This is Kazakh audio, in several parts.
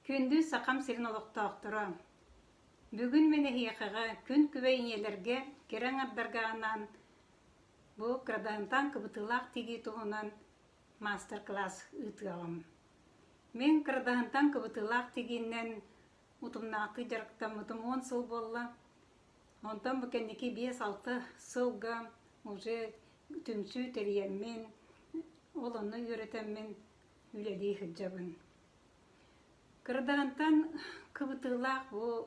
Күндү сақам сирин олықтақтыра. Бүгін мені хияқыға күн күбейнелерге керен ардарғанан бұл крадантан кыбытылақ теги туғынан мастер-класс ұтығым. Мен крадантан кыбытылақ тегінен ұтымнақты жарықтам ұтым 10 сыл болла. Онтан бүкендекі 5-6 сылға уже түмсі терiyemмен, оланы үйретеммен үледі хүджабын. Крадантан кыбытылақ бұл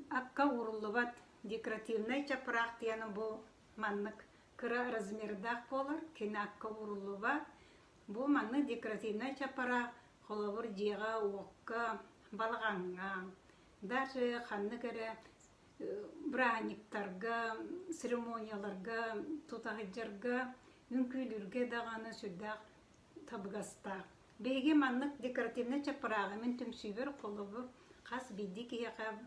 акка уруллубат декоративный чапырақ тияны бұл маннык кыра размердақ болыр, кені акка уруллубат. Бұл манны декоративный чапырақ қолабыр жеға, оққа, балғанға, даже қанны кәрі браниктарға, церемонияларға, тұтағыджарға, үнкүйлерге дағаны сүрдақ табығастақ. Бейге маннык декоративный чапырағы мен түмсүйбір қолабыр қас бейді кейіға,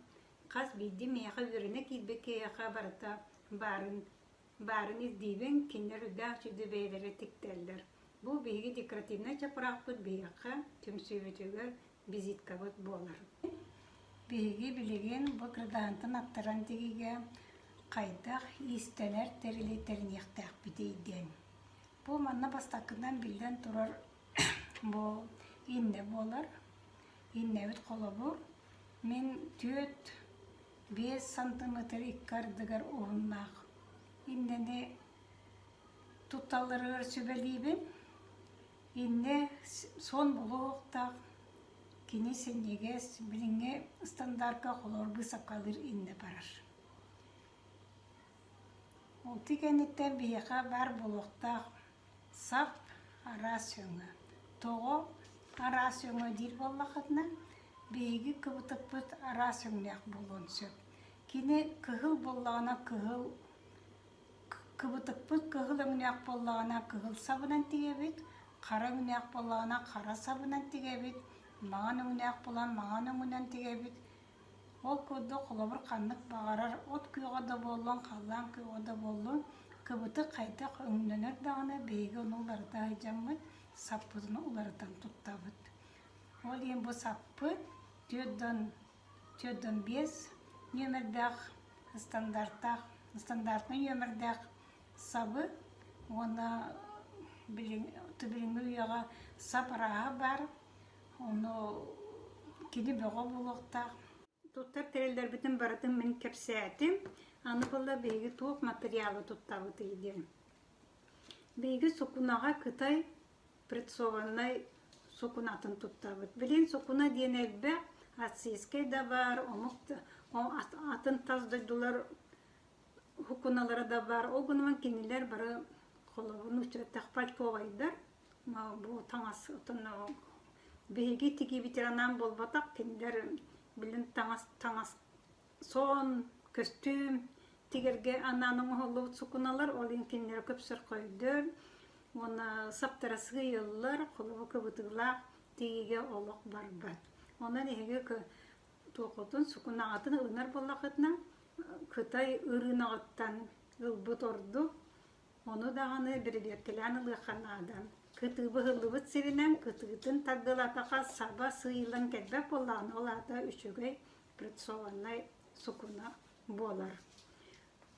қас бейді мейіға өріне кейбе кейіға барыта барын іздейбен кенер үдәқ жүді бейлері тіктелдер. Бұл бейге декоративный чапырақ бұд бейіға түмсүйбетігер визитка бұд болар. Бейге білеген бұл кырдағантын аттаран тегеге қайдақ истелер тәрілетерін ектәқ бітейден. Бұл манна бастақынан білден тұрар бұл инне болар, инне өт қолы бұр. Мен 4-5 сантиметр иккардығар оғыннақ. Иннені тұтталары өрсібелейбін. Инне сон бұлы оқтақ. Кені сенегес біліңе стандартқа қолар бұсап қалыр инне барар. Ол текенеттен бейіға бар бұлықтақ сап ара сөңі. Тоғы ара сөңі дейір болақытына бейгі кыбытып бұт ара сөңнек болуын сөп. Кені кығыл болағына кығыл, кыбытып бұт кығыл өңнек болағына кығыл сабынан тегебет, қара өңнек болағына қара сабынан тегебет, маған өңнек болан маған өңнен тегебет. Ол көді қолабыр қанлық бағарар, от күйға да болуын, қалан күйға да болуын, кыбыты қайтақ өңненер дағына бейгі онуларда айжамыд, саппыдын олардан тұттабыд. Ол ең бұл саппыд 4-5 нөмірдәқ стандартны нөмірдәқ сабы, оны түбіріңі үйеға сап араға бар, оны кені бөға болуқтақ. Туттар тәрелдер бітін барытын мен кәпсәтім, аны бұлда бейгі туық материалы тұттабыд еден. Бейгі сукунаға Кытай прессованный сукунатын туттабыд. Білен сукуна дейін әлбәқ, атсийскай да бар, атын таздайдылар хукуналары да бар. Ол күнімін кенелер бары қолығын үстіреттәқ пальтовайдар. Бұл таңас бейге теге ветеранан болбатақ, кенелер білін таңас сон, көстүм, тегерге ананың олы сукуналар, ол ең кенелер көпсір қойдыр. Оны саптарасы ғыйылылар, қолығы көбітігілақ тегеге олық бар бәд. Оны неге тоқытын сукунағатын ұнар болақытына Кытай ұрынағыттан ұлбыт орды. Оны дағаны бірбертілән ұлықанадан. Кытыбы ғылыбыт сирінен кытығытын тағдылатаға саба сыйлын кәдбәп болағын олада үшігей предсованай сукуна болар.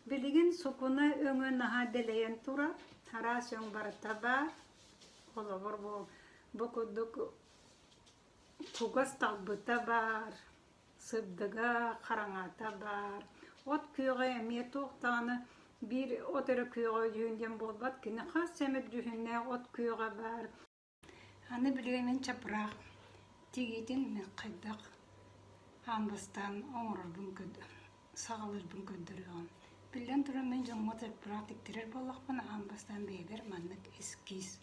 Білеген сукуна өңі наға делейен тұра. Харас өң барыта бар, қолабыр бұқыдық құғас талбыта бар, сыбдыға қараңата бар. От күйіға әме тоқтағаны бір от әрі күйіға жүйінден болбат, кені қас сәмір жүйінне от күйіға бар. Аны білгемен чапырақ, тегейтін мен қайдақ анбастан оңырыр бұн көдір, сағалыр бұн көдіріған. Білден тұры мен жоңматыр практиктірер болақпын, анбастан бейбер маннық эскиз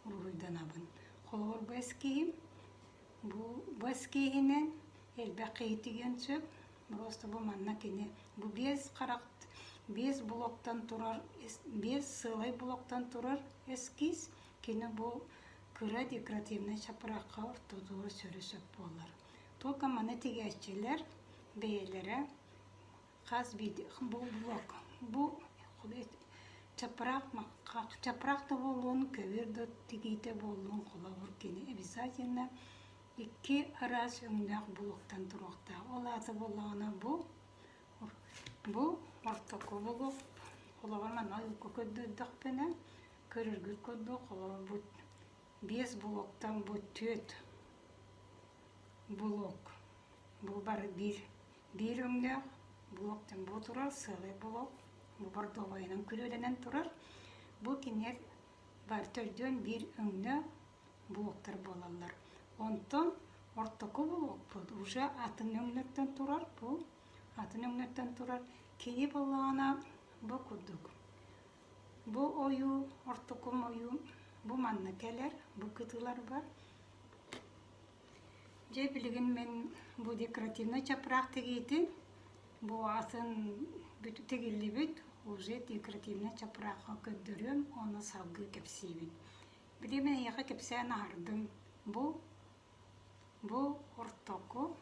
ұрғыйдан абын. Қолғыр бұл эскейім, бұл эскейінен әлбәқ қейтіген сөп, просто бұл манна кені. Бұл 5 блоктан тұрар, 5 сылай блоктан тұрар эскиз, кені бұл күрі декоративный шапыраққа ұртудығы сөрі сөп болар. Толка маны тегәшчелер, бейелері, қаз бейді, бұл блок, бұл чапырақты болуын, көверді тегейті болуын қолауыр кені. Обязательно икки арас өңнәк булуктан туруқта. Ол аты болағына бу ортоку булук. Олағыр мана ұйқы көддіғдіқ пені, көріргір көддіқ, олағыр бұд 5 булуктан бұд 4 булук. Бұл бары бір өңнәк булуктан бұ тұрар, сылы булук. Бұл бар долайынан күрөденен тұрар. Бұл кенер бар төрден бір өңнәк булуктар болалар. Онтон ортоку булук бұл. Уже атын өңнәктен тұрар, бұл атын өңнәктен тұрар. Кені болағына бұл күрдік. Бұл ойу, ортокум ойу, бұл манны кәлер, бұл күтілер бар. Же білген мен бұл декоративный чапырақ тегейді. Бұл атын бүті тегелі бүт, уже декоративный чапыраққа көддірім, оны салғы кепсейбін. Біле мен еға кепсейін ардым. Бұл ортоку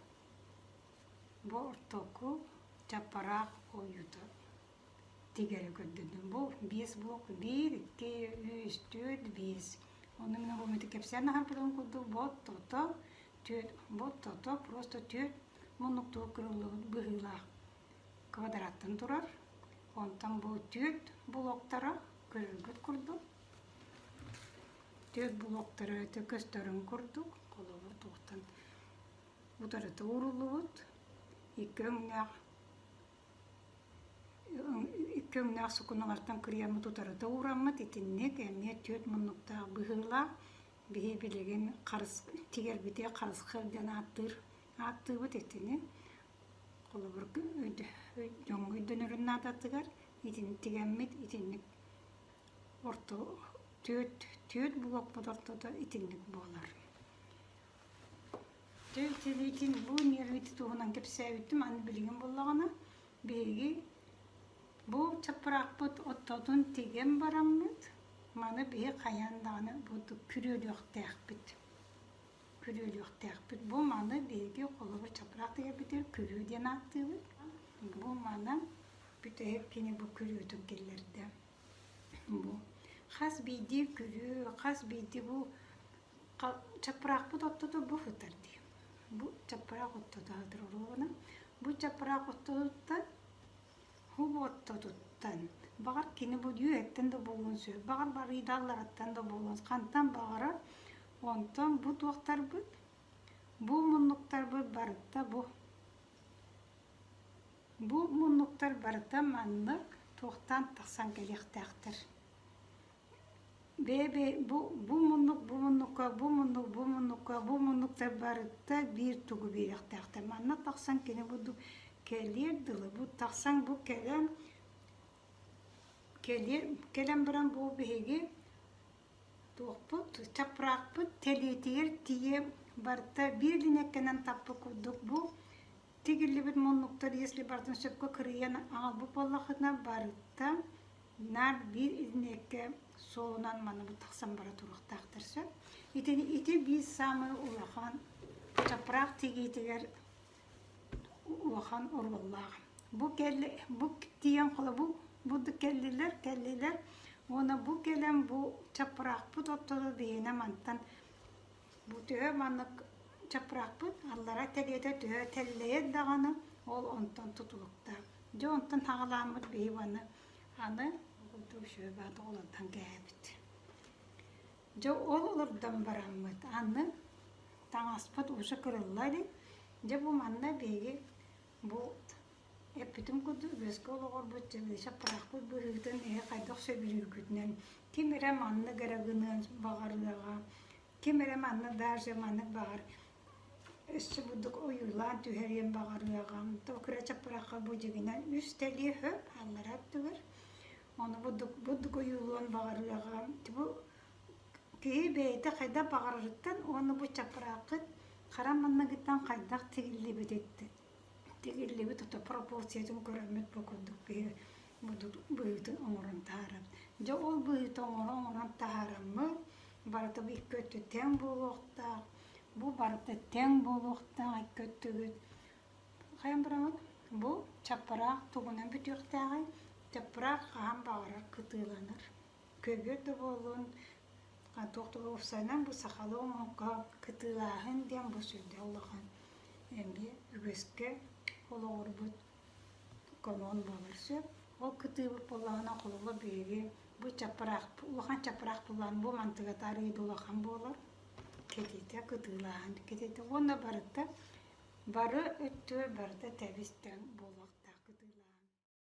чапырақ ойуды. Тегері көддірдім. Бұл 5 блок, 1, 2, 3, 4, 5. Оны мен бұл меті кепсейін ардым көдді. Бұл просто 4 мұнықтығы күрілігі бұғылақ квадраттан тұрар. Онтан бұл 4 блоктара көрілгіт күрдік. 4 блоктара өте көстерін күрдік. Қолығы тоқтан бұтарыты ұрылығыт. 2 өңнәқ сұқынығартан күриямы тұтарыты ұрамыд. Етіннек әме 4 мұнықтағы бұғылақ. Бейі білеген тегер біте қарыс қылдан атты бұд етіне. Қолы бір жоңғы дөңірін адатығар. Етіне тегеммет, етінік орты 4 блок бұд ортада етінік болар. Тәлейтін бұл нерветі туғынан кепсәйбіттім, аны білген болағына. Бейгі бұл чапырақ бұд оттадың теген бараммет. Маны бейі қаяндағыны бұд күреліқ тәқпіт. Бұл маны бейге қолы бір чапырақ тегер бітер күрелден атты бұд. Бұл маны бүті кені бұл күрелдің келерді. Қас бейді бұл чапырақ бұд оттады бұл ұтарды. Бұл чапырақ оттады адыр ұрығына. Бұл чапырақ оттадыдан хұб оттадыдан. Бағар кені бұл үйеттен де болуын сөй. Бағар бар идаллараттан да болуын. Қантан бағара, онтан бұл тоқтар бұд. Бұл мұнлықтар бұд барытта бұл. Бұл мұнлықтар барытта манлық тоқтан тақсан келек тәқтір. Бұл мұнлықтар барытта бір түгі берек тәқтір. Манлық тақсан кені бұл келерділі. Бұл тақсан бұл келем бірін бұл бейге тоқпыт, чапырақпыт, телетер, тие барта бірлінеккенен таппы күрдік бұл. Тегілі біт мұнлықтар, еслі бартын сөпкі кірген ағал бұл болақына барта нар бір ілінекке соғынан маны бұл тақсан бара тұрық тақтырсы. Ити біз самы ұлақан чапырақ тегейтігер ұлақан ұрғыллағын. Бұл тиен қолы бұды кәлілер, оны бұл келем бұл чапырақ бұд оттығы бейіне мантан. Бұл түйе маңық чапырақ бұд, аллара тәледі түйе тәлілейді дағаны, ол онтан тұтылықта. Жо онтан тағыламыд бейі баны, аны бұлды үші бәді олардан кәбіт. Жо ол олардан барамыд, аны таңаспыд ұшы кіріллады. Жо бұл манна бейге бұл Эппитим күді өзгі олығыр бұд жағы шапырақ бұд бұғытын қайдақ сөбірір күтінен. Кемерем анны ғарағынан бағарыға, кемерем анны даржы манны бағар. Өсі бұдық ойылан түйерен бағарыға. Тоқыра шапыраққа бұд жығынан үстелі хөп, алларат түгір. Оны бұдық ойылан бағарыға. Кей бейті қайда бағарырыттан, оны бұд шапырақы қараманны ғыттан қайдақ тегілі бұд етті. Тегелі бұты пропорциятын көрімет бұқылдық бұйытын оңырын тағарам. Жа ол бұйытын оңырын тағарамы барыты бұл көтті тәң болуқта, бұл барыты тәң болуқта көттігіт. Қайын бұрамын? Бұл чапырақ тұғынан бүтіқтағай, чапырақ қаған бағарар күтіланыр. Көгерді болуын, Туохту уфсанан бу сахалы онка кытылаһын диэн бу сүрдэ олохан. Эмби үгөскө олоорбут колон болар сөп. Ол кытыбы боллаһына кололо биеги бу чапырах, улахан чапырах булан бу мантыга тарыйды улахан болар. Кетите кытылаһын кетите онна барыта бары өттө барыта табистен болак.